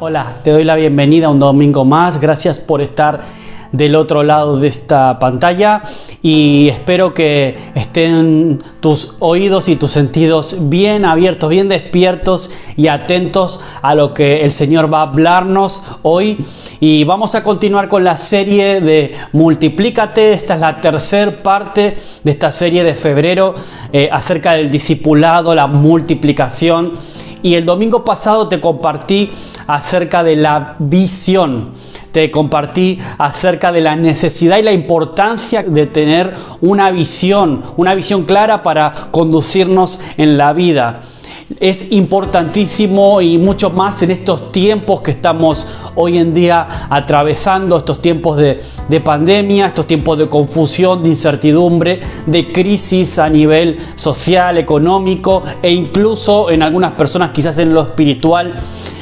Hola, te doy la bienvenida a un domingo más. Gracias por estar del otro lado de esta pantalla y espero que estén tus oídos y tus sentidos bien abiertos, bien despiertos y atentos a lo que el Señor va a hablarnos hoy. Y vamos a continuar con la serie de Multiplícate. Esta es la tercera parte de esta serie de febrero acerca del discipulado, la multiplicación. Y el domingo pasado te compartí acerca de la visión. Te compartí acerca de la necesidad y la importancia de tener una visión clara para conducirnos en la vida. Es importantísimo y mucho más en estos tiempos que estamos hoy en día atravesando, estos tiempos de pandemia, estos tiempos de confusión, de incertidumbre, de crisis a nivel social, económico e incluso en algunas personas quizás en lo espiritual.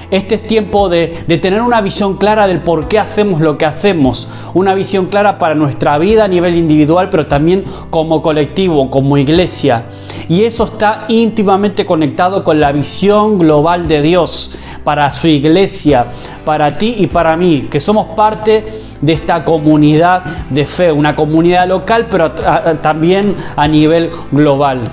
Este es tiempo de tener una visión clara del por qué hacemos lo que hacemos. Una visión clara para nuestra vida a nivel individual, pero también como colectivo, como iglesia. Y eso está íntimamente conectado con la visión global de Dios para su iglesia, para ti y para mí, que somos parte de esta comunidad de fe, una comunidad local, pero también a nivel global.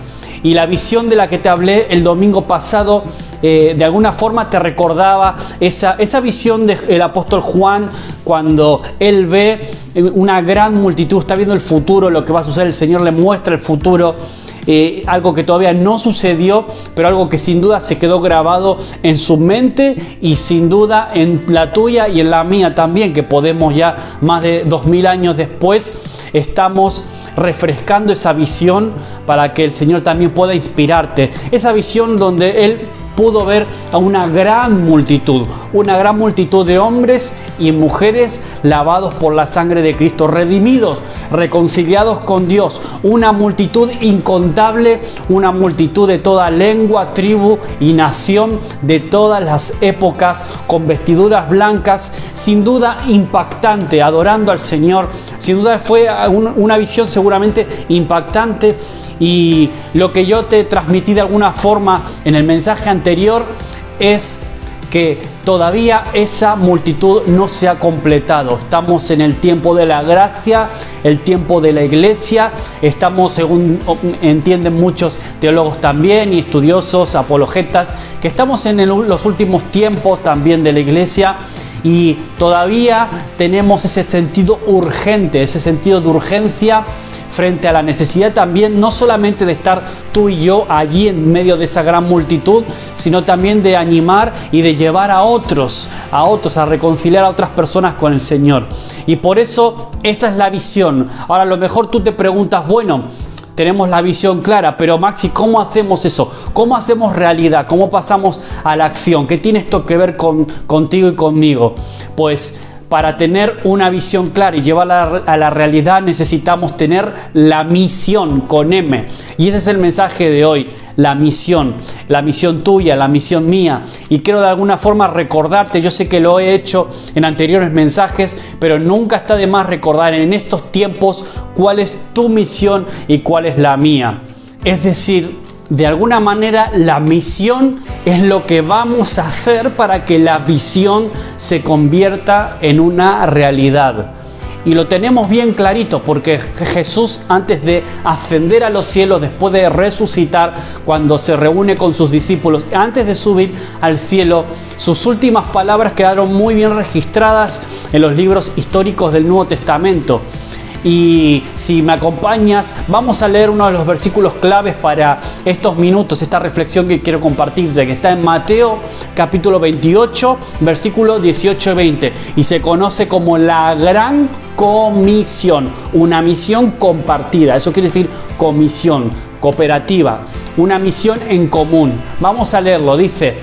Y la visión de la que te hablé el domingo pasado, de alguna forma te recordaba esa visión del apóstol Juan cuando él ve una gran multitud, está viendo el futuro, lo que va a suceder, el Señor le muestra el futuro, algo que todavía no sucedió, pero algo que sin duda se quedó grabado en su mente y sin duda en la tuya y en la mía también, que podemos ya más de 2000 años después, estamos refrescando esa visión para que el Señor también pueda inspirarte. Esa visión donde Él pudo ver a una gran multitud de hombres y mujeres lavados por la sangre de Cristo, redimidos, reconciliados con Dios, una multitud incontable, una multitud de toda lengua, tribu y nación, de todas las épocas, con vestiduras blancas, sin duda impactante, adorando al Señor. Sin duda fue una visión seguramente impactante. Y lo que yo te transmití de alguna forma en el mensaje anterior es que todavía esa multitud no se ha completado. Estamos en el tiempo de la gracia, el tiempo de la iglesia. Estamos, según entienden muchos teólogos también y estudiosos, apologetas, que estamos en los últimos tiempos también de la iglesia. Y todavía tenemos ese sentido urgente, ese sentido de urgencia frente a la necesidad también, no solamente de estar tú y yo allí en medio de esa gran multitud, sino también de animar y de llevar a otros, a reconciliar a otras personas con el Señor. Y por eso esa es la visión. Ahora, a lo mejor tú te preguntas, bueno, tenemos la visión clara, pero Maxi, ¿cómo hacemos eso? ¿Cómo hacemos realidad? ¿Cómo pasamos a la acción? ¿Qué tiene esto que ver contigo y conmigo? Pues para tener una visión clara y llevarla a la realidad necesitamos tener la misión con M. Y ese es el mensaje de hoy, la misión tuya, la misión mía. Y quiero de alguna forma recordarte, yo sé que lo he hecho en anteriores mensajes, pero nunca está de más recordar en estos tiempos cuál es tu misión y cuál es la mía. Es decir, de alguna manera la misión es lo que vamos a hacer para que la visión se convierta en una realidad. Y lo tenemos bien clarito porque Jesús, antes de ascender a los cielos, después de resucitar, cuando se reúne con sus discípulos, antes de subir al cielo, sus últimas palabras quedaron muy bien registradas en los libros históricos del Nuevo Testamento. Y si me acompañas, vamos a leer uno de los versículos claves para estos minutos, esta reflexión que quiero compartirte, que está en Mateo capítulo 28, versículos 18 y 20, y se conoce como la Gran Comisión, una misión compartida. Eso quiere decir comisión, cooperativa, una misión en común. Vamos a leerlo, dice: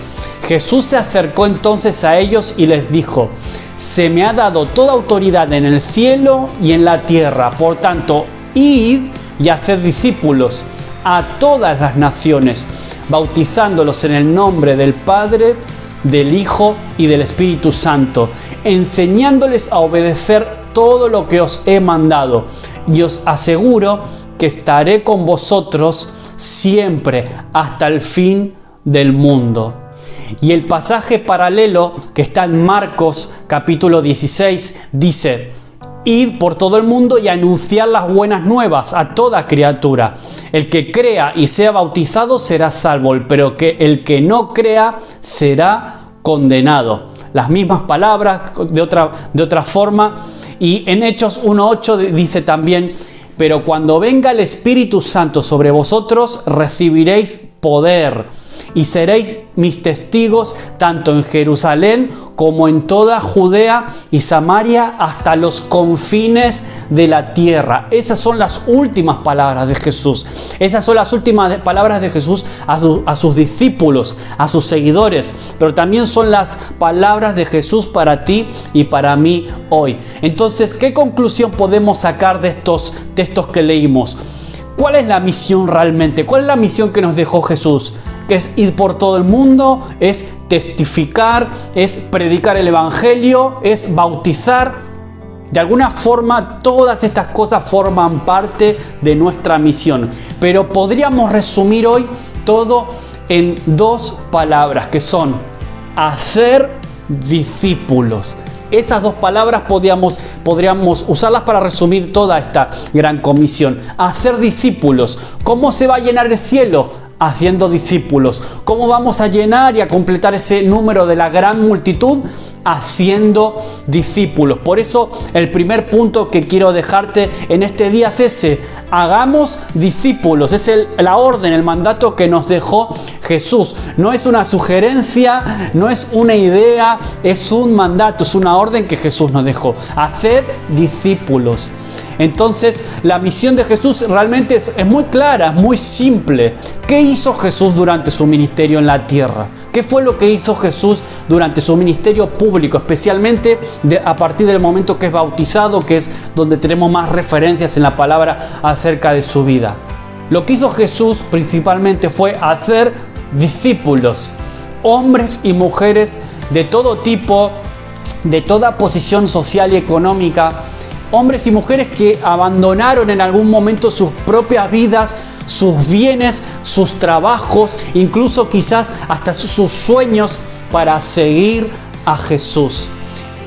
Jesús se acercó entonces a ellos y les dijo: se me ha dado toda autoridad en el cielo y en la tierra. Por tanto, id y haced discípulos a todas las naciones, bautizándolos en el nombre del Padre, del Hijo y del Espíritu Santo, enseñándoles a obedecer todo lo que os he mandado. Y os aseguro que estaré con vosotros siempre hasta el fin del mundo. Y el pasaje paralelo que está en Marcos capítulo 16 dice: id por todo el mundo y anunciar las buenas nuevas a toda criatura. El que crea y sea bautizado será salvo, pero el que no crea será condenado. Las mismas palabras de otra forma. Y en Hechos 1:8 dice también: pero cuando venga el Espíritu Santo sobre vosotros, recibiréis poder y seréis mis testigos tanto en Jerusalén como en toda Judea y Samaria hasta los confines de la tierra. Esas son las últimas palabras de Jesús. Esas son las últimas palabras de Jesús a sus discípulos, a sus seguidores, pero también son las palabras de Jesús para ti y para mí hoy. Entonces, ¿qué conclusión podemos sacar de estos textos que leímos? ¿Cuál es la misión realmente? ¿Cuál es la misión que nos dejó Jesús? Que es ir por todo el mundo, es testificar, es predicar el evangelio, es bautizar. De alguna forma, todas estas cosas forman parte de nuestra misión. Pero podríamos resumir hoy todo en dos palabras, que son hacer discípulos. Esas dos palabras podríamos usarlas para resumir toda esta gran comisión. Hacer discípulos. ¿Cómo se va a llenar el cielo? Haciendo discípulos. ¿Cómo vamos a llenar y a completar ese número de la gran multitud? Haciendo discípulos. Por eso el primer punto que quiero dejarte en este día es ese: hagamos discípulos. Es la orden, el mandato que nos dejó Jesús. No es una sugerencia, no es una idea, es un mandato, es una orden que Jesús nos dejó. Haced discípulos. Entonces, la misión de Jesús realmente es muy clara, es muy simple. ¿Qué hizo Jesús durante su ministerio en la tierra? ¿Qué fue lo que hizo Jesús durante su ministerio público? Especialmente a partir del momento que es bautizado, que es donde tenemos más referencias en la palabra acerca de su vida. Lo que hizo Jesús principalmente fue hacer discípulos, hombres y mujeres de todo tipo, de toda posición social y económica, hombres y mujeres que abandonaron en algún momento sus propias vidas, sus bienes, sus trabajos, incluso quizás hasta sus sueños para seguir a Jesús.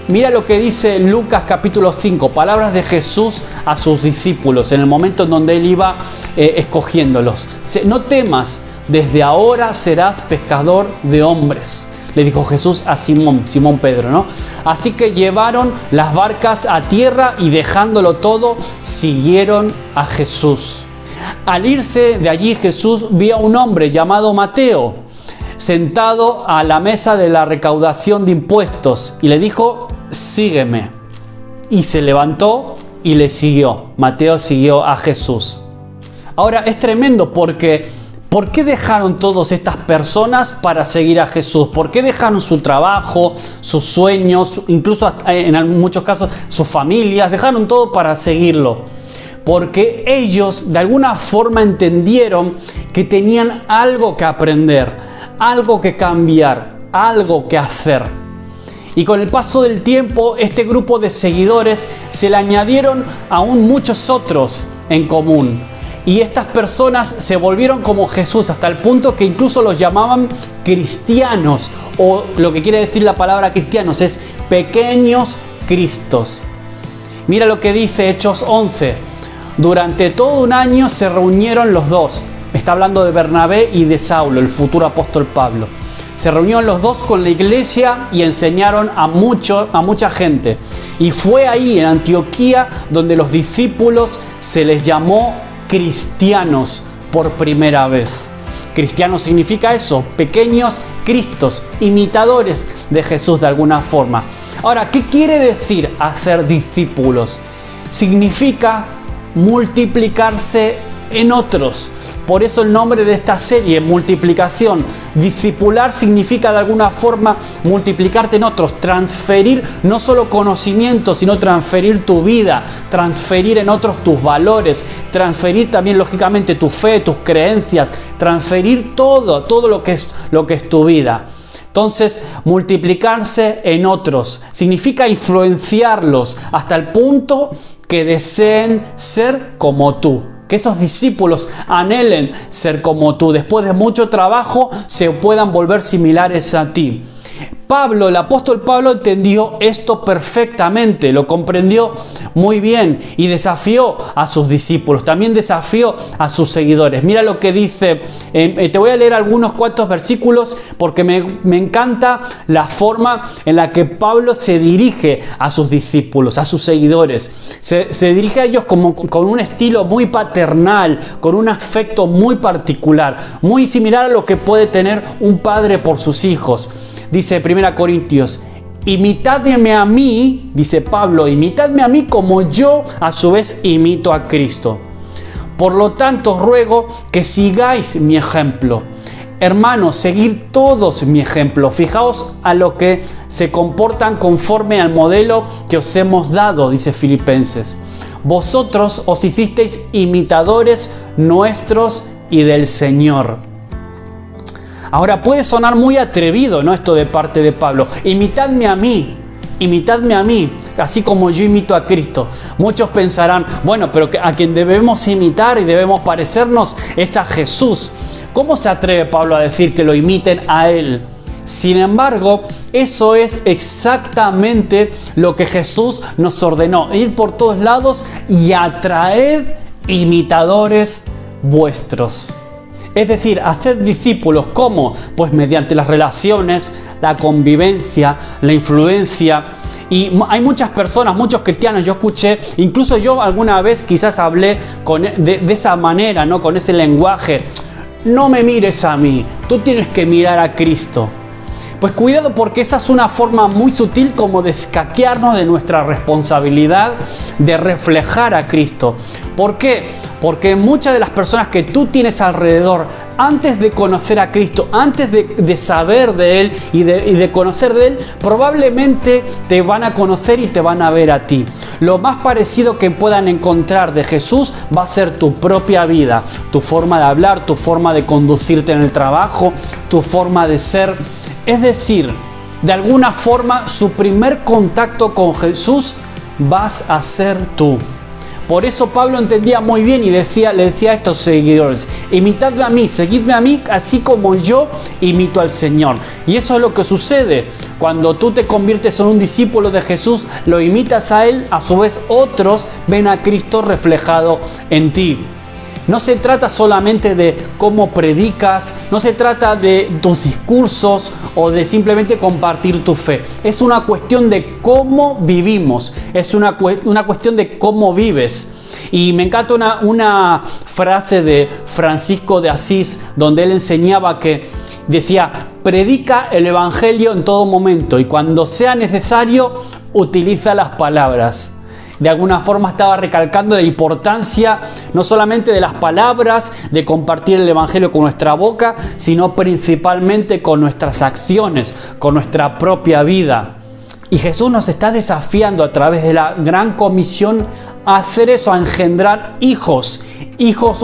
Mira lo que dice Lucas capítulo 5, palabras de Jesús a sus discípulos en el momento en donde Él iba escogiéndolos. No temas, desde ahora serás pescador de hombres. Le dijo Jesús a Simón Pedro, ¿no? Así que llevaron las barcas a tierra y dejándolo todo, siguieron a Jesús. Al irse de allí, Jesús vio a un hombre llamado Mateo, sentado a la mesa de la recaudación de impuestos, y le dijo: sígueme. Y se levantó y le siguió. Mateo siguió a Jesús. Ahora es tremendo porque ¿por qué dejaron todas estas personas para seguir a Jesús? ¿Por qué dejaron su trabajo, sus sueños, incluso en muchos casos sus familias? Dejaron todo para seguirlo. Porque ellos de alguna forma entendieron que tenían algo que aprender, algo que cambiar, algo que hacer. Y con el paso del tiempo, este grupo de seguidores se le añadieron aún muchos otros en común. Y estas personas se volvieron como Jesús hasta el punto que incluso los llamaban cristianos, o lo que quiere decir la palabra cristianos es pequeños cristos. Mira lo que dice Hechos 11. Durante todo un año se reunieron los dos. Está hablando de Bernabé y de Saulo, el futuro apóstol Pablo. Se reunieron los dos con la iglesia y enseñaron a mucha gente. Y fue ahí en Antioquía donde los discípulos se les llamó cristianos por primera vez. Cristiano significa eso, pequeños cristos, imitadores de Jesús de alguna forma. Ahora, ¿qué quiere decir hacer discípulos? Significa multiplicarse en otros. Por eso el nombre de esta serie, multiplicación. Discipular significa de alguna forma multiplicarte en otros, transferir no solo conocimiento, sino transferir tu vida, transferir en otros tus valores, transferir también lógicamente tu fe, tus creencias, transferir todo lo que es tu vida. Entonces, multiplicarse en otros significa influenciarlos hasta el punto que deseen ser como tú. Que esos discípulos anhelen ser como tú. Después de mucho trabajo se puedan volver similares a ti. Pablo, el apóstol Pablo, entendió esto perfectamente, lo comprendió muy bien y desafió a sus discípulos, también desafió a sus seguidores. Mira lo que dice, te voy a leer algunos cuantos versículos porque me encanta la forma en la que Pablo se dirige a sus discípulos, a sus seguidores. Se dirige a ellos como con un estilo muy paternal, con un afecto muy particular, muy similar a lo que puede tener un padre por sus hijos. Dice 1 Corintios, imitadme a mí, dice Pablo, imitadme a mí como yo a su vez imito a Cristo. Por lo tanto, os ruego que sigáis mi ejemplo. Hermanos, seguid todos mi ejemplo. Fijaos a lo que se comportan conforme al modelo que os hemos dado, dice Filipenses. Vosotros os hicisteis imitadores nuestros y del Señor. Ahora puede sonar muy atrevido, ¿no? Esto de parte de Pablo. Imitadme a mí, así como yo imito a Cristo. Muchos pensarán, bueno, pero a quien debemos imitar y debemos parecernos es a Jesús. ¿Cómo se atreve Pablo a decir que lo imiten a Él? Sin embargo, eso es exactamente lo que Jesús nos ordenó. Ir por todos lados y atraed imitadores vuestros. Es decir, haced discípulos. ¿Cómo? Pues mediante las relaciones, la convivencia, la influencia. Y hay muchas personas, muchos cristianos, yo escuché, incluso yo alguna vez quizás hablé de esa manera, ¿no? Con ese lenguaje. No me mires a mí, tú tienes que mirar a Cristo. Pues cuidado, porque esa es una forma muy sutil como de escaquearnos de nuestra responsabilidad de reflejar a Cristo. ¿Por qué? Porque muchas de las personas que tú tienes alrededor, antes de conocer a Cristo, antes de saber de Él y de conocer de Él, probablemente te van a conocer y te van a ver a ti. Lo más parecido que puedan encontrar de Jesús va a ser tu propia vida, tu forma de hablar, tu forma de conducirte en el trabajo, tu forma de ser. Es decir, de alguna forma su primer contacto con Jesús vas a ser tú. Por eso Pablo entendía muy bien y le decía a estos seguidores, imitadme a mí, seguidme a mí, así como yo imito al Señor. Y eso es lo que sucede. Cuando tú te conviertes en un discípulo de Jesús, lo imitas a Él, a su vez otros ven a Cristo reflejado en ti. No se trata solamente de cómo predicas, no se trata de tus discursos o de simplemente compartir tu fe. Es una cuestión de cómo vivimos, es una cuestión de cómo vives. Y me encanta una frase de Francisco de Asís, donde él enseñaba que decía, predica el Evangelio en todo momento y cuando sea necesario, utiliza las palabras. De alguna forma estaba recalcando la importancia no solamente de las palabras, de compartir el Evangelio con nuestra boca, sino principalmente con nuestras acciones, con nuestra propia vida. Y Jesús nos está desafiando a través de la gran comisión a hacer eso, a engendrar hijos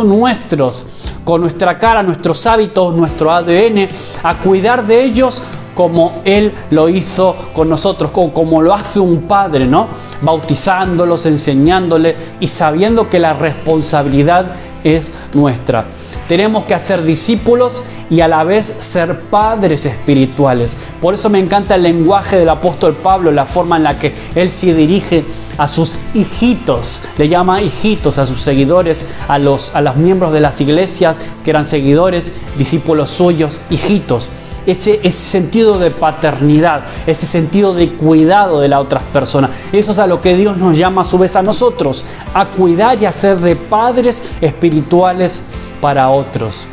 nuestros, con nuestra cara, nuestros hábitos, nuestro ADN, a cuidar de ellos como Él lo hizo con nosotros, como lo hace un padre, ¿no? Bautizándolos, enseñándoles y sabiendo que la responsabilidad es nuestra. Tenemos que hacer discípulos y a la vez ser padres espirituales. Por eso me encanta el lenguaje del apóstol Pablo, la forma en la que él se dirige a sus hijitos. Le llama hijitos a sus seguidores, a los miembros de las iglesias que eran seguidores, discípulos suyos, hijitos. Ese sentido de paternidad, ese sentido de cuidado de las otras personas. Eso es a lo que Dios nos llama a su vez a nosotros, a cuidar y a ser de padres espirituales para otros.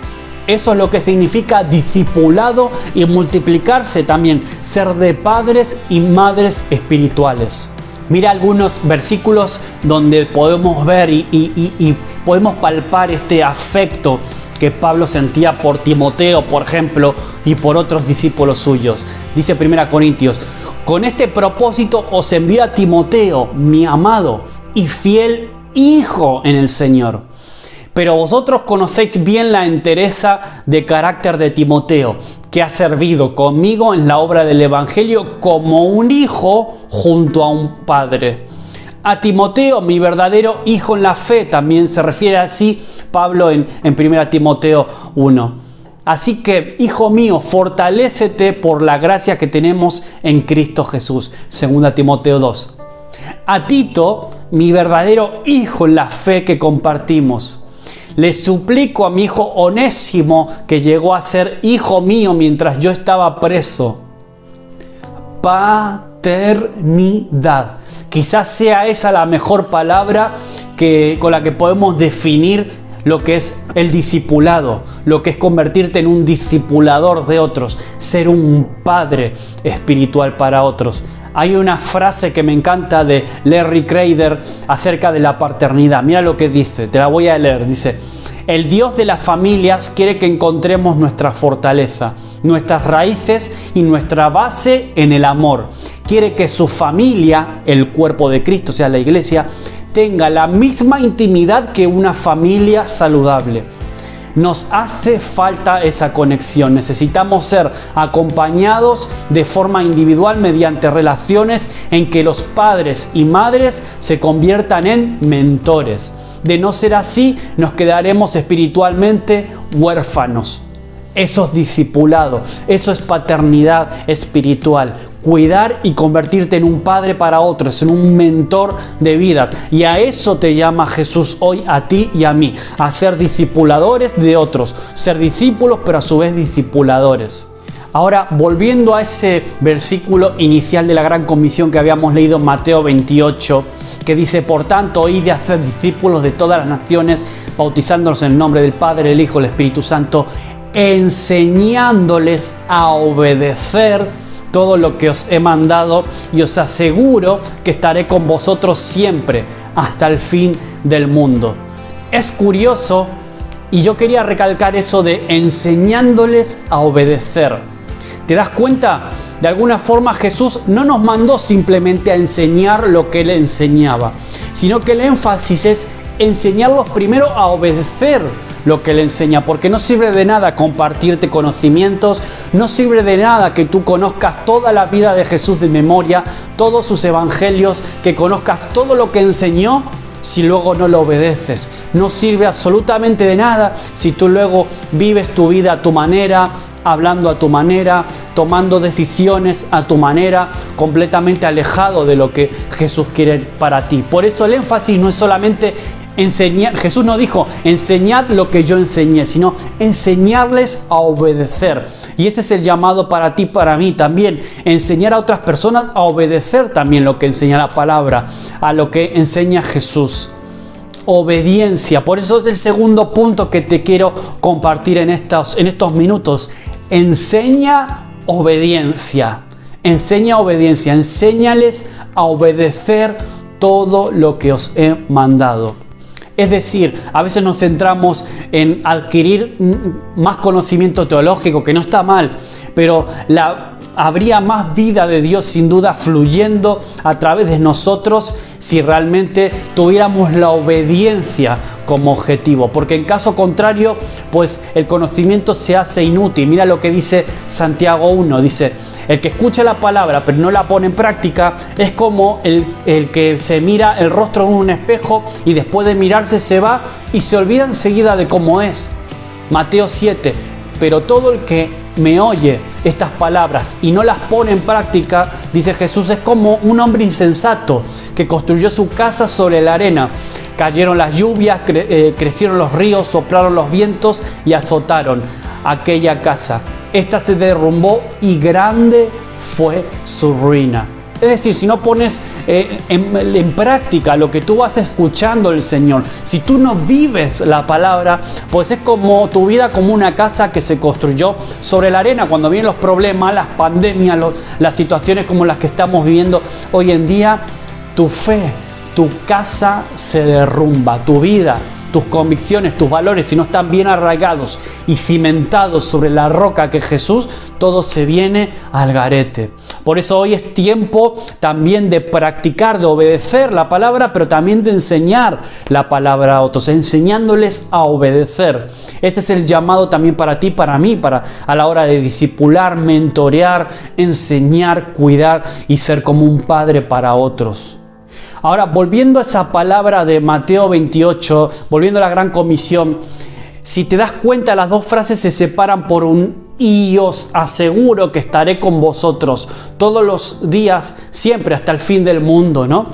Eso es lo que significa discipulado y multiplicarse también, ser de padres y madres espirituales. Mira algunos versículos donde podemos ver y podemos palpar este afecto que Pablo sentía por Timoteo, por ejemplo, y por otros discípulos suyos. Dice 1 Corintios, con este propósito os envío a Timoteo, mi amado y fiel hijo en el Señor. Pero vosotros conocéis bien la entereza de carácter de Timoteo, que ha servido conmigo en la obra del Evangelio como un hijo junto a un padre. A Timoteo, mi verdadero hijo en la fe, también se refiere así Pablo en 1 Timoteo 1. Así que, hijo mío, fortalécete por la gracia que tenemos en Cristo Jesús. 2 Timoteo 2. A Tito, mi verdadero hijo en la fe que compartimos. Le suplico a mi hijo Onésimo, que llegó a ser hijo mío mientras yo estaba preso. Paternidad. Quizás sea esa la mejor palabra con la que podemos definir lo que es el discipulado, lo que es convertirte en un discipulador de otros, ser un padre espiritual para otros. Hay una frase que me encanta de Larry Crader acerca de la paternidad. Mira lo que dice, te la voy a leer. Dice: el Dios de las familias quiere que encontremos nuestra fortaleza, nuestras raíces y nuestra base en el amor. Quiere que su familia, el cuerpo de Cristo, o sea, la iglesia, tenga la misma intimidad que una familia saludable. Nos hace falta esa conexión. Necesitamos ser acompañados de forma individual mediante relaciones en que los padres y madres se conviertan en mentores. De no ser así, nos quedaremos espiritualmente huérfanos. Eso es discipulado, eso es paternidad espiritual. Cuidar y convertirte en un padre para otros, en un mentor de vidas. Y a eso te llama Jesús hoy, a ti y a mí, a ser discipuladores de otros, ser discípulos pero a su vez discipuladores. Ahora, volviendo a ese versículo inicial de la Gran Comisión que habíamos leído en Mateo 28, que dice: por tanto, id a hacer discípulos de todas las naciones, bautizándolos en el nombre del Padre, del Hijo y del Espíritu Santo, enseñándoles a obedecer todo lo que os he mandado, y os aseguro que estaré con vosotros siempre hasta el fin del mundo. Es curioso, y yo quería recalcar eso de enseñándoles a obedecer. ¿Te das cuenta? De alguna forma Jesús no nos mandó simplemente a enseñar lo que Él enseñaba, sino que el énfasis es enseñarlos primero a obedecer lo que Él enseña, porque no sirve de nada compartirte conocimientos, no sirve de nada que tú conozcas toda la vida de Jesús de memoria, todos sus evangelios, que conozcas todo lo que enseñó, si luego no lo obedeces. No sirve absolutamente de nada si tú luego vives tu vida a tu manera, hablando a tu manera, tomando decisiones a tu manera, completamente alejado de lo que Jesús quiere para ti. Por eso el énfasis no es solamente enseñar. Jesús no dijo enseñad lo que yo enseñé, sino enseñarles a obedecer. Y ese es el llamado para ti, para mí también, enseñar a otras personas a obedecer también lo que enseña la palabra, a lo que enseña Jesús. Obediencia. Por eso es el segundo punto que te quiero compartir en estos minutos. Enseña obediencia. Enseña obediencia. Enséñales a obedecer todo lo que os he mandado. Es decir, a veces nos centramos en adquirir más conocimiento teológico, que no está mal, pero habría más vida de Dios sin duda fluyendo a través de nosotros si realmente tuviéramos la obediencia como objetivo, porque en caso contrario, pues el conocimiento se hace inútil. Mira lo que dice Santiago 1, dice: el que escucha la palabra pero no la pone en práctica es como el que se mira el rostro en un espejo y después de mirarse se va y se olvida enseguida de cómo es. Mateo 7, pero todo el que me oye estas palabras y no las pone en práctica, dice Jesús, es como un hombre insensato que construyó su casa sobre la arena. Cayeron las lluvias, crecieron los ríos, soplaron los vientos y azotaron aquella casa. Esta se derrumbó y grande fue su ruina. Es decir, si no pones en práctica lo que tú vas escuchando del Señor, si tú no vives la palabra, pues es como tu vida, como una casa que se construyó sobre la arena. Cuando vienen los problemas, las pandemias, las situaciones como las que estamos viviendo hoy en día, tu fe, tu casa se derrumba, tu vida, tus convicciones, tus valores, si no están bien arraigados y cimentados sobre la roca que es Jesús, todo se viene al garete. Por eso hoy es tiempo también de practicar, de obedecer la palabra, pero también de enseñar la palabra a otros, enseñándoles a obedecer. Ese es el llamado también para ti, para mí, a la hora de discipular, mentorear, enseñar, cuidar y ser como un padre para otros. Ahora, volviendo a esa palabra de Mateo 28, volviendo a la gran comisión, si te das cuenta, las dos frases se separan por un "y os aseguro que estaré con vosotros todos los días, siempre hasta el fin del mundo", ¿no?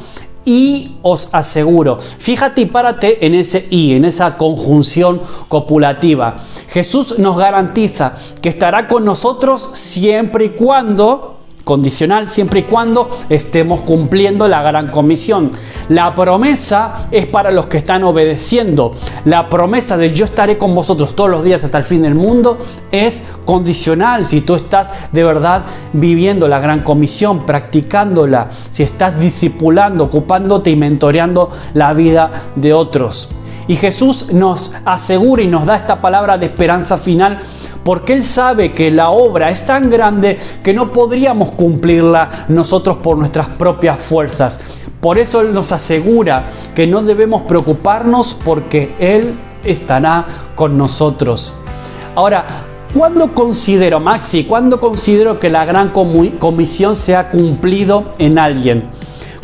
Y os aseguro. Fíjate y párate en ese "y", en esa conjunción copulativa. Jesús nos garantiza que estará con nosotros siempre y cuando, condicional, siempre y cuando estemos cumpliendo la gran comisión. La promesa es para los que están obedeciendo. La promesa de yo estaré con vosotros todos los días hasta el fin del mundo es condicional. Si tú estás de verdad viviendo la gran comisión, practicándola, si estás discipulando, ocupándote y mentoreando la vida de otros. Y Jesús nos asegura y nos da esta palabra de esperanza final porque Él sabe que la obra es tan grande que no podríamos cumplirla nosotros por nuestras propias fuerzas. Por eso Él nos asegura que no debemos preocuparnos porque Él estará con nosotros. Ahora, ¿cuándo considero, Maxi, que la gran comisión se ha cumplido en alguien?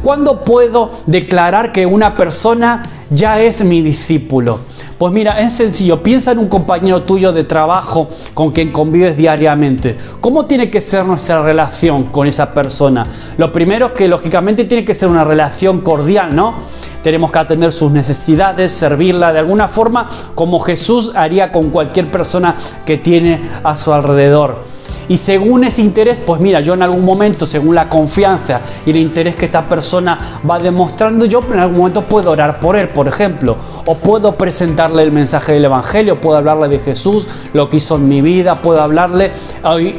¿Cuándo puedo declarar que una persona ya es mi discípulo? Pues mira, es sencillo. Piensa en un compañero tuyo de trabajo con quien convives diariamente. ¿Cómo tiene que ser nuestra relación con esa persona? Lo primero es que lógicamente tiene que ser una relación cordial, ¿no? Tenemos que atender sus necesidades, servirla de alguna forma como Jesús haría con cualquier persona que tiene a su alrededor. Y según ese interés, pues mira, yo en algún momento, según la confianza y el interés que esta persona va demostrando, yo en algún momento puedo orar por él, por ejemplo. O puedo presentarle el mensaje del Evangelio, puedo hablarle de Jesús, lo que hizo en mi vida, puedo hablarle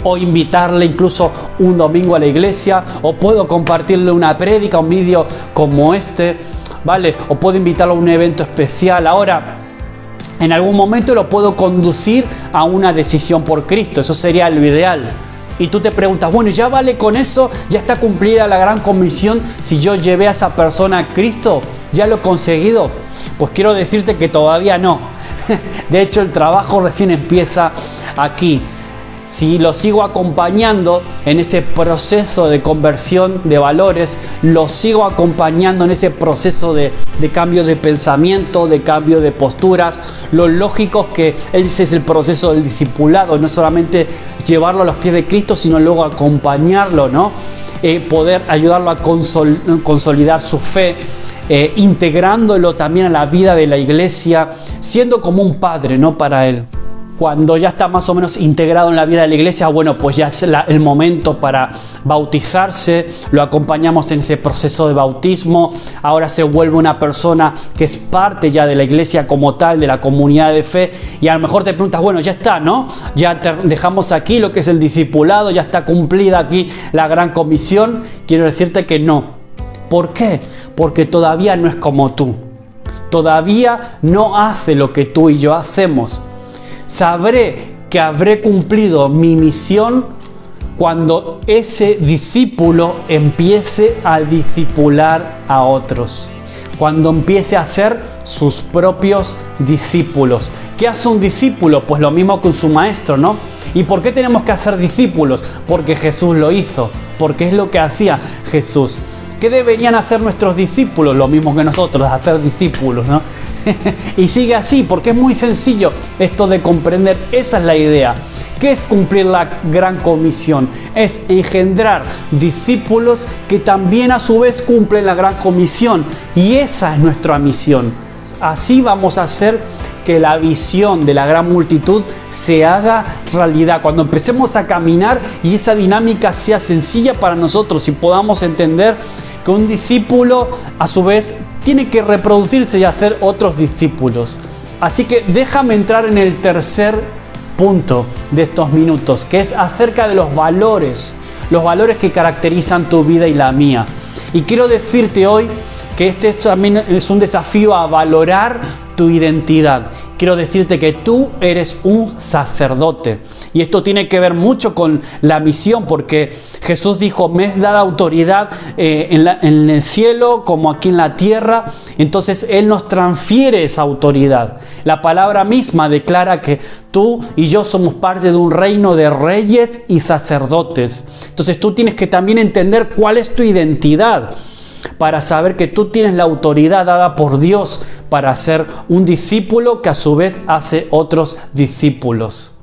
o invitarle incluso un domingo a la iglesia, o puedo compartirle una prédica, un vídeo como este, ¿vale? O puedo invitarlo a un evento especial. Ahora, en algún momento lo puedo conducir a una decisión por Cristo. Eso sería lo ideal. Y tú te preguntas, bueno, ¿ya vale con eso? ¿Ya está cumplida la gran comisión si yo llevé a esa persona a Cristo? ¿Ya lo he conseguido? Pues quiero decirte que todavía no. De hecho, el trabajo recién empieza aquí. Si lo sigo acompañando en ese proceso de conversión de valores, lo sigo acompañando en ese proceso de cambio de pensamiento, de cambio de posturas, lo lógico es que ese es el proceso del discipulado, no solamente llevarlo a los pies de Cristo, sino luego acompañarlo, ¿no? Poder ayudarlo a consolidar su fe, integrándolo también a la vida de la iglesia, siendo como un padre, ¿no? Para él. Cuando ya está más o menos integrado en la vida de la iglesia, bueno, pues ya es el momento para bautizarse, lo acompañamos en ese proceso de bautismo, ahora se vuelve una persona que es parte ya de la iglesia como tal, de la comunidad de fe, y a lo mejor te preguntas, bueno, ya está, ¿no? Ya dejamos aquí lo que es el discipulado, ya está cumplida aquí la gran comisión. Quiero decirte que no. ¿Por qué? Porque todavía no es como tú, todavía no hace lo que tú y yo hacemos. Sabré que habré cumplido mi misión cuando ese discípulo empiece a discipular a otros, cuando empiece a ser sus propios discípulos. ¿Qué hace un discípulo? Pues lo mismo que su maestro, ¿no? ¿Y por qué tenemos que hacer discípulos? Porque Jesús lo hizo, porque es lo que hacía Jesús. ¿Qué deberían hacer nuestros discípulos? Lo mismo que nosotros, hacer discípulos, ¿no? Y sigue así, porque es muy sencillo esto de comprender. Esa es la idea. ¿Qué es cumplir la gran comisión? Es engendrar discípulos que también a su vez cumplen la gran comisión. Y esa es nuestra misión. Así vamos a hacer que la visión de la gran multitud se haga realidad. Cuando empecemos a caminar y esa dinámica sea sencilla para nosotros y podamos entender que un discípulo a su vez tiene que reproducirse y hacer otros discípulos. Así que déjame entrar en el tercer punto de estos minutos, que es acerca de los valores que caracterizan tu vida y la mía. Y quiero decirte hoy que este también es un desafío a valorar tu identidad. Quiero decirte que tú eres un sacerdote. Y esto tiene que ver mucho con la misión, porque Jesús dijo, me es dada autoridad en el cielo como aquí en la tierra. Entonces Él nos transfiere esa autoridad. La palabra misma declara que tú y yo somos parte de un reino de reyes y sacerdotes. Entonces tú tienes que también entender cuál es tu identidad. para saber que tú tienes la autoridad dada por Dios para ser un discípulo que a su vez hace otros discípulos.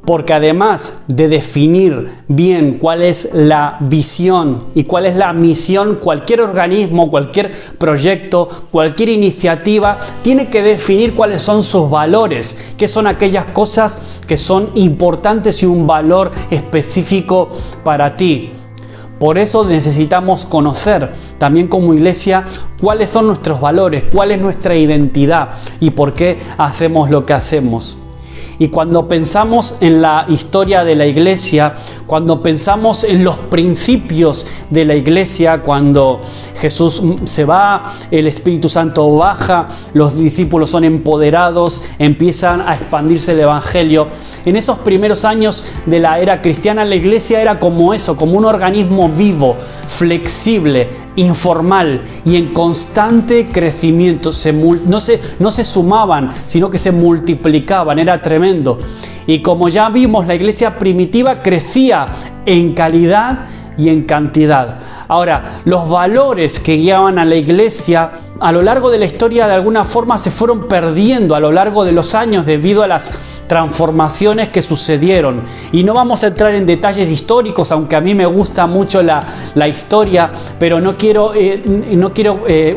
Porque además de definir bien cuál es la visión y cuál es la misión, cualquier organismo, cualquier proyecto, cualquier iniciativa, tiene que definir cuáles son sus valores, qué son aquellas cosas que son importantes y un valor específico para ti. Por eso necesitamos conocer también como iglesia cuáles son nuestros valores, cuál es nuestra identidad y por qué hacemos lo que hacemos. Y cuando pensamos en la historia de la iglesia, cuando pensamos en los principios de la iglesia, cuando Jesús se va, el Espíritu Santo baja, los discípulos son empoderados, empiezan a expandirse el Evangelio. En esos primeros años de la era cristiana, la iglesia era como eso, como un organismo vivo, flexible, informal y en constante crecimiento. No se sumaban, sino que se multiplicaban. Era tremendo. Y como ya vimos, la iglesia primitiva crecía en calidad y en cantidad. Ahora, los valores que guiaban a la iglesia a lo largo de la historia de alguna forma se fueron perdiendo a lo largo de los años debido a las transformaciones que sucedieron. Y no vamos a entrar en detalles históricos, aunque a mí me gusta mucho la historia, pero no quiero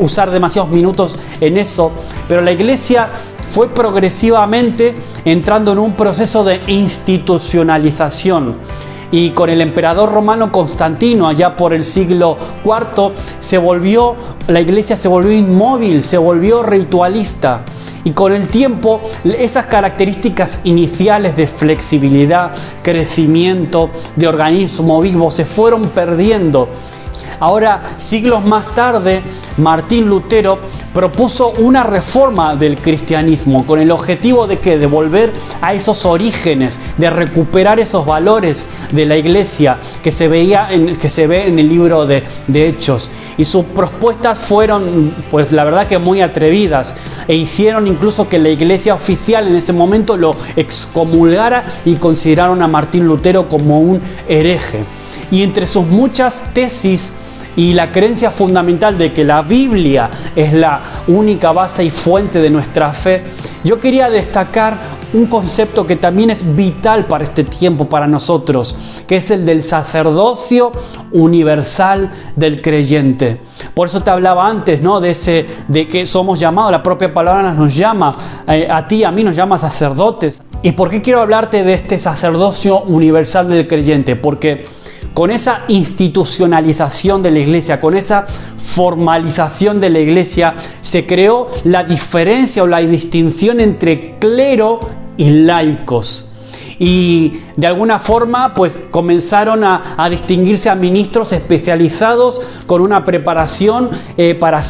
usar demasiados minutos en eso. Pero la iglesia fue progresivamente entrando en un proceso de institucionalización. Y con el emperador romano Constantino, allá por el siglo IV, la iglesia se volvió inmóvil, se volvió ritualista. Y con el tiempo, esas características iniciales de flexibilidad, crecimiento, de organismo vivo, se fueron perdiendo. Ahora, siglos más tarde, Martín Lutero propuso una reforma del cristianismo con el objetivo de que de volver a esos orígenes, de recuperar esos valores de la iglesia que se ve en el libro de Hechos. Y sus propuestas fueron, pues la verdad que muy atrevidas, e hicieron incluso que la iglesia oficial en ese momento lo excomulgara y consideraron a Martín Lutero como un hereje. Y entre sus muchas tesis y la creencia fundamental de que la Biblia es la única base y fuente de nuestra fe, yo quería destacar un concepto que también es vital para este tiempo, para nosotros, que es el del sacerdocio universal del creyente. Por eso te hablaba antes, ¿no? de que somos llamados, la propia palabra nos llama, a ti y a mí nos llama sacerdotes. ¿Y por qué quiero hablarte de este sacerdocio universal del creyente? Porque con esa institucionalización de la iglesia, con esa formalización de la iglesia, se creó la diferencia o la distinción entre clero y laicos. Y de alguna forma pues comenzaron a distinguirse a ministros especializados con una preparación para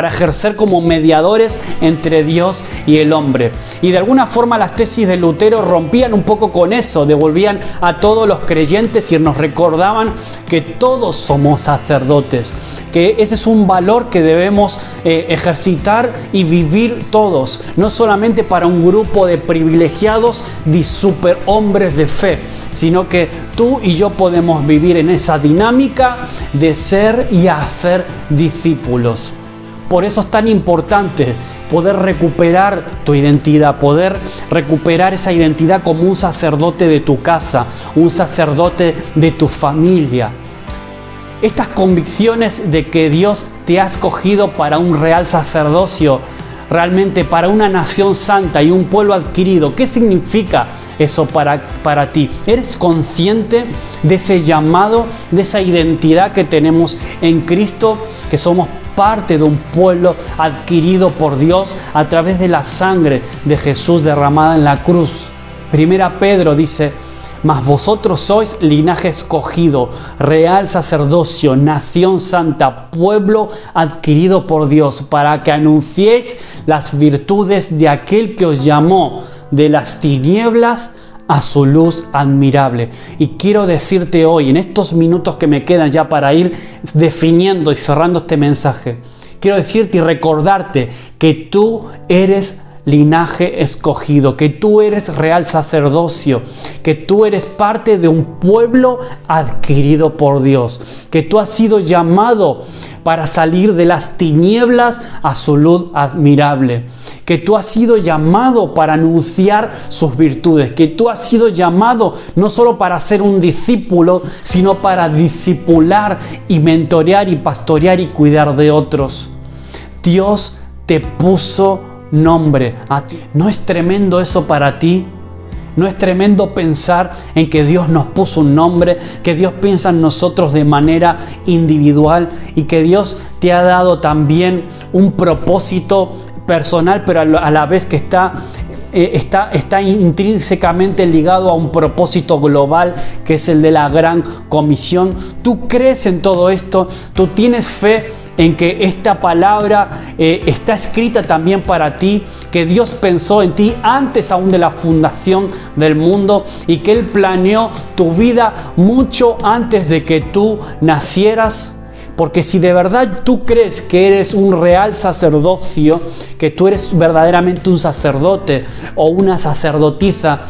ejercer como mediadores entre Dios y el hombre. Y de alguna forma las tesis de Lutero rompían un poco con eso, devolvían a todos los creyentes y nos recordaban que todos somos sacerdotes, que ese es un valor que debemos ejercitar y vivir todos, no solamente para un grupo de privilegiados de superhombres de fe, sino que tú y yo podemos vivir en esa dinámica de ser y hacer discípulos. Por eso es tan importante poder recuperar tu identidad, poder recuperar esa identidad como un sacerdote de tu casa, un sacerdote de tu familia. Estas convicciones de que Dios te ha escogido para un real sacerdocio, realmente para una nación santa y un pueblo adquirido, ¿qué significa eso para ti? ¿Eres consciente de ese llamado, de esa identidad que tenemos en Cristo, que somos parte de un pueblo adquirido por Dios a través de la sangre de Jesús derramada en la cruz? Primera Pedro dice: mas vosotros sois linaje escogido, real sacerdocio, nación santa, pueblo adquirido por Dios, para que anunciéis las virtudes de aquel que os llamó de las tinieblas a su luz admirable. Y quiero decirte hoy, en estos minutos que me quedan ya para ir definiendo y cerrando este mensaje, quiero decirte y recordarte que tú eres linaje escogido, que tú eres real sacerdocio, que tú eres parte de un pueblo adquirido por Dios, que tú has sido llamado para salir de las tinieblas a su luz admirable, que tú has sido llamado para anunciar sus virtudes, que tú has sido llamado no solo para ser un discípulo, sino para discipular y mentorear y pastorear y cuidar de otros. Dios te puso nombre a ti. ¿No es tremendo eso para ti? ¿No es tremendo pensar en que Dios nos puso un nombre, que Dios piensa en nosotros de manera individual y que Dios te ha dado también un propósito personal, pero a la vez que está intrínsecamente ligado a un propósito global, que es el de la gran comisión? ¿Tú crees en todo esto? ¿Tú tienes fe en que esta palabra está escrita también para ti, que Dios pensó en ti antes aún de la fundación del mundo y que Él planeó tu vida mucho antes de que tú nacieras? Porque si de verdad tú crees que eres un real sacerdocio, que tú eres verdaderamente un sacerdote o una sacerdotisa,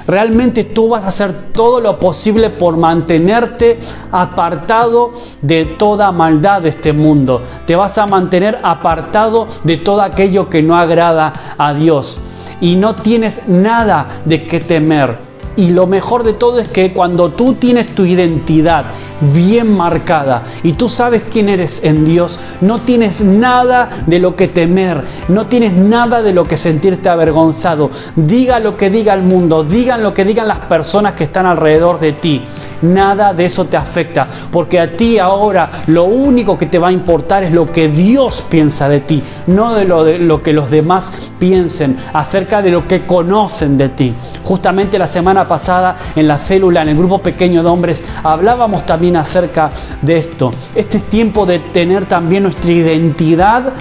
realmente tú vas a hacer todo lo posible por mantenerte apartado de toda maldad de este mundo. Te vas a mantener apartado de todo aquello que no agrada a Dios. Y no tienes nada de qué temer. Y lo mejor de todo es que cuando tú tienes tu identidad bien marcada y tú sabes quién eres en Dios, no tienes nada de lo que temer, no tienes nada de lo que sentirte avergonzado. Diga lo que diga el mundo, digan lo que digan las personas que están alrededor de ti. Nada de eso te afecta, porque a ti ahora lo único que te va a importar es lo que Dios piensa de ti, no de lo que los demás piensen acerca de lo que conocen de ti. Justamente la semana pasada en la célula, en el grupo pequeño de hombres, hablábamos también acerca de esto. Este es tiempo de tener también nuestra identidad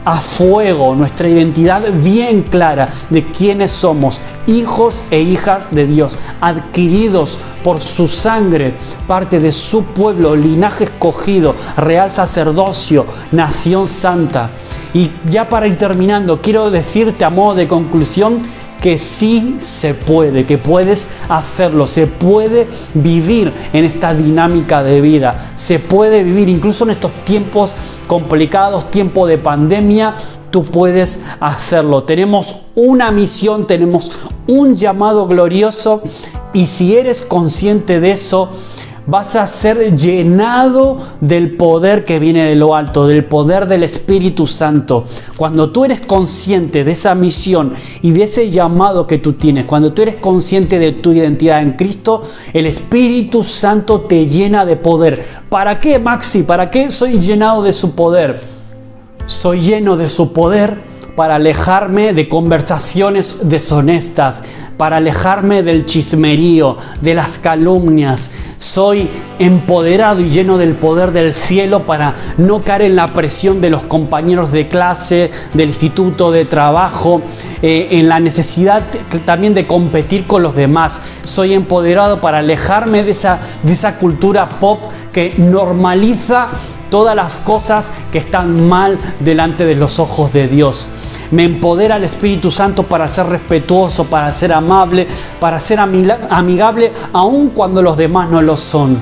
a fuego, nuestra identidad bien clara de quiénes somos, hijos e hijas de Dios, adquiridos por su sangre, parte de su pueblo, linaje escogido, real sacerdocio, nación santa. Y ya para ir terminando, quiero decirte a modo de conclusión que sí se puede, que puedes hacerlo, se puede vivir en esta dinámica de vida, se puede vivir incluso en estos tiempos complicados, tiempo de pandemia. Tú puedes hacerlo. Tenemos una misión, tenemos un llamado glorioso y si eres consciente de eso, vas a ser llenado del poder que viene de lo alto, del poder del Espíritu Santo. Cuando tú eres consciente de esa misión y de ese llamado que tú tienes, cuando tú eres consciente de tu identidad en Cristo, el Espíritu Santo te llena de poder. ¿Para qué, Maxi? ¿Para qué soy llenado de su poder? Soy lleno de su poder para alejarme de conversaciones deshonestas, para alejarme del chismerío, de las calumnias. Soy empoderado y lleno del poder del cielo para no caer en la presión de los compañeros de clase, del instituto, de trabajo, en la necesidad también de competir con los demás. Soy empoderado para alejarme de esa cultura pop que normaliza todas las cosas que están mal delante de los ojos de Dios. Me empodera el Espíritu Santo para ser respetuoso, para ser amable, para ser amigable, aun cuando los demás no lo son.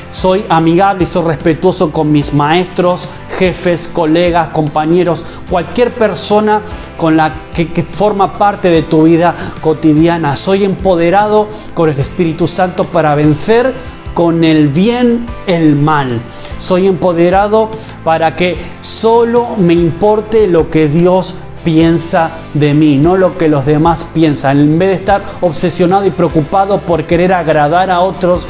Soy amigable y soy respetuoso con mis maestros, jefes, colegas, compañeros, cualquier persona con la que forma parte de tu vida cotidiana. Soy empoderado con el Espíritu Santo para vencer con el bien el mal. Soy empoderado para que solo me importe lo que Dios piensa de mí, no lo que los demás piensan. En vez de estar obsesionado y preocupado por querer agradar a otros,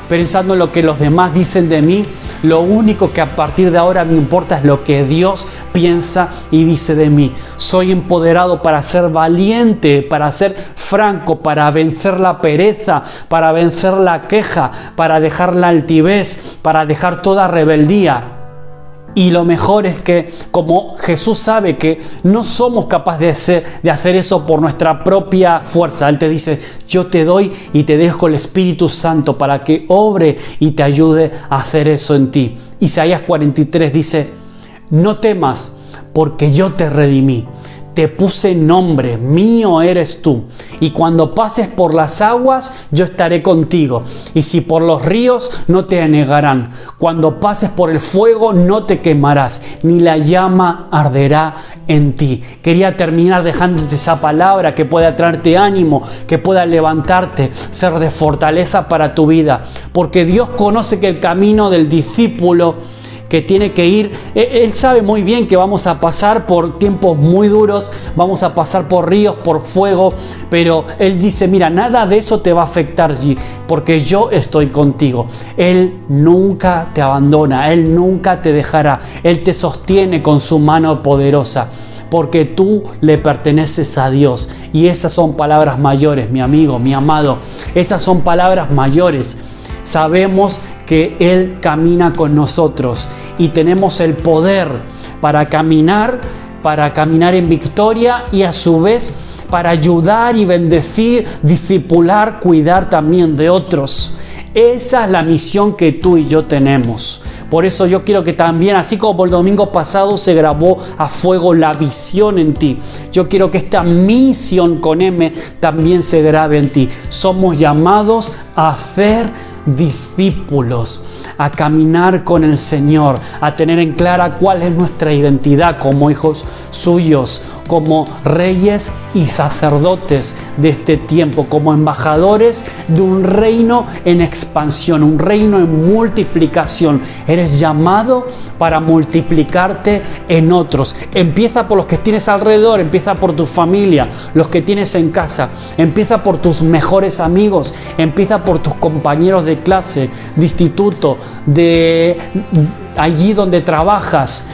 pensando en lo que los demás dicen de mí, lo único que a partir de ahora me importa es lo que Dios piensa y dice de mí. Soy empoderado para ser valiente, para ser franco, para vencer la pereza, para vencer la queja, para dejar la altivez, para dejar toda rebeldía. Y lo mejor es que, como Jesús sabe que no somos capaces de hacer eso por nuestra propia fuerza, Él te dice: yo te doy y te dejo el Espíritu Santo para que obre y te ayude a hacer eso en ti. Isaías 43 dice: no temas, porque yo te redimí, te puse nombre, mío eres tú. Y cuando pases por las aguas, yo estaré contigo. Y si por los ríos, no te anegarán. Cuando pases por el fuego, no te quemarás, ni la llama arderá en ti. Quería terminar dejándote esa palabra que pueda traerte ánimo, que pueda levantarte, ser de fortaleza para tu vida. Porque Dios conoce que el camino del discípulo que tiene que ir, Él sabe muy bien que vamos a pasar por tiempos muy duros, vamos a pasar por ríos, por fuego, pero Él dice, mira, nada de eso te va a afectar allí, porque yo estoy contigo. Él nunca te abandona, Él nunca te dejará, Él te sostiene con su mano poderosa, porque tú le perteneces a Dios. Y esas son palabras mayores, mi amigo, mi amado, esas son palabras mayores. Sabemos que Él camina con nosotros y tenemos el poder para caminar en victoria y a su vez para ayudar y bendecir, discipular, cuidar también de otros. Esa es la misión que tú y yo tenemos. Por eso yo quiero que también, así como el domingo pasado se grabó a fuego la visión en ti, yo quiero que esta misión con M también se grabe en ti. Somos llamados a hacer discípulos, a caminar con el Señor, a tener en clara cuál es nuestra identidad como hijos suyos, como reyes y sacerdotes de este tiempo, como embajadores de un reino en expansión, un reino en multiplicación. Eres llamado para multiplicarte en otros. Empieza por los que tienes alrededor, empieza por tu familia, los que tienes en casa, empieza por tus mejores amigos, empieza por tus compañeros de clase, de instituto, de allí donde trabajas,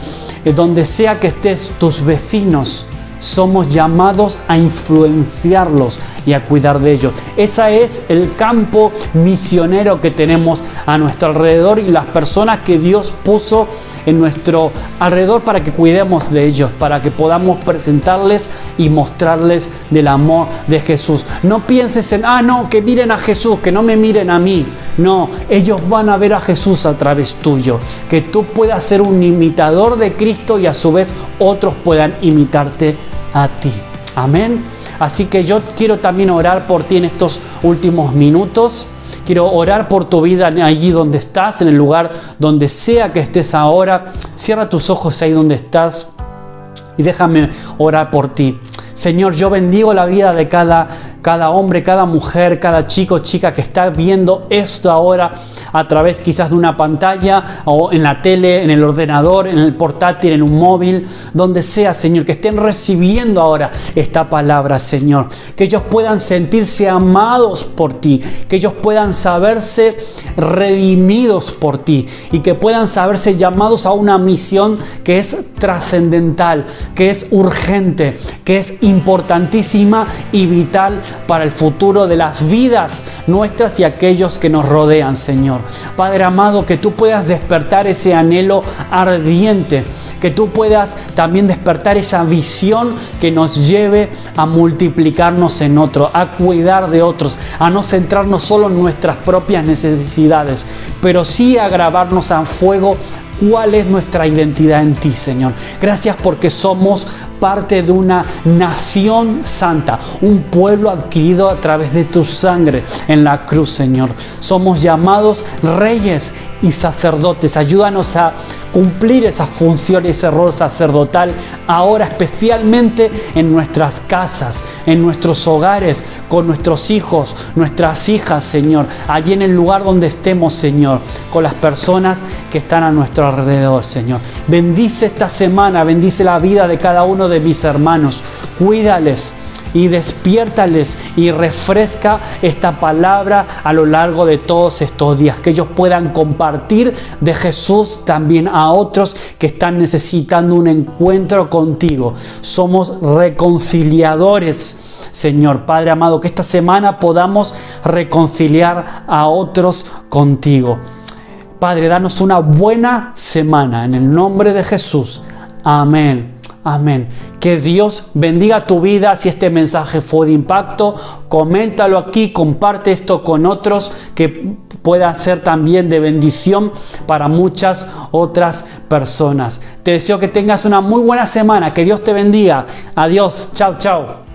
donde sea que estés, tus vecinos. Somos llamados a influenciarlos y a cuidar de ellos. Ese es el campo misionero que tenemos a nuestro alrededor y las personas que Dios puso en nuestro alrededor para que cuidemos de ellos, para que podamos presentarles y mostrarles del amor de Jesús. No pienses en, no, que miren a Jesús, que no me miren a mí. No, ellos van a ver a Jesús a través tuyo. Que tú puedas ser un imitador de Cristo y a su vez otros puedan imitarte a ti. Amén. Así que yo quiero también orar por ti en estos últimos minutos. Quiero orar por tu vida allí donde estás, en el lugar donde sea que estés ahora. Cierra tus ojos ahí donde estás y déjame orar por ti. Señor, yo bendigo la vida de cada hombre, cada mujer, cada chico, chica que está viendo esto ahora a través quizás de una pantalla o en la tele, en el ordenador, en el portátil, en un móvil, donde sea, Señor, que estén recibiendo ahora esta palabra, Señor. Que ellos puedan sentirse amados por ti, que ellos puedan saberse redimidos por ti y que puedan saberse llamados a una misión que es trascendental, que es urgente, que es importantísima y vital para el futuro de las vidas nuestras y aquellos que nos rodean, Señor. Padre amado, que tú puedas despertar ese anhelo ardiente, que tú puedas también despertar esa visión que nos lleve a multiplicarnos en otro, a cuidar de otros, a no centrarnos solo en nuestras propias necesidades, pero sí a grabarnos a fuego cuál es nuestra identidad en ti, Señor. Gracias porque somos parte de una nación santa, un pueblo adquirido a través de tu sangre en la cruz, Señor. Somos llamados reyes y sacerdotes. Ayúdanos a cumplir esa función y ese rol sacerdotal ahora, especialmente en nuestras casas, en nuestros hogares, con nuestros hijos, nuestras hijas, Señor, allí en el lugar donde estemos, Señor, con las personas que están a nuestro alrededor, Señor. Bendice esta semana, bendice la vida de cada uno de mis hermanos, cuídales y despiértales y refresca esta palabra a lo largo de todos estos días, que ellos puedan compartir de Jesús también a otros que están necesitando un encuentro contigo. Somos reconciliadores, Señor. Padre amado, que esta semana podamos reconciliar a otros contigo. Padre, danos una buena semana en el nombre de Jesús. Amén. Amén. Que Dios bendiga tu vida. Si este mensaje fue de impacto, coméntalo aquí, comparte esto con otros, que pueda ser también de bendición para muchas otras personas. Te deseo que tengas una muy buena semana. Que Dios te bendiga. Adiós. Chao, chao.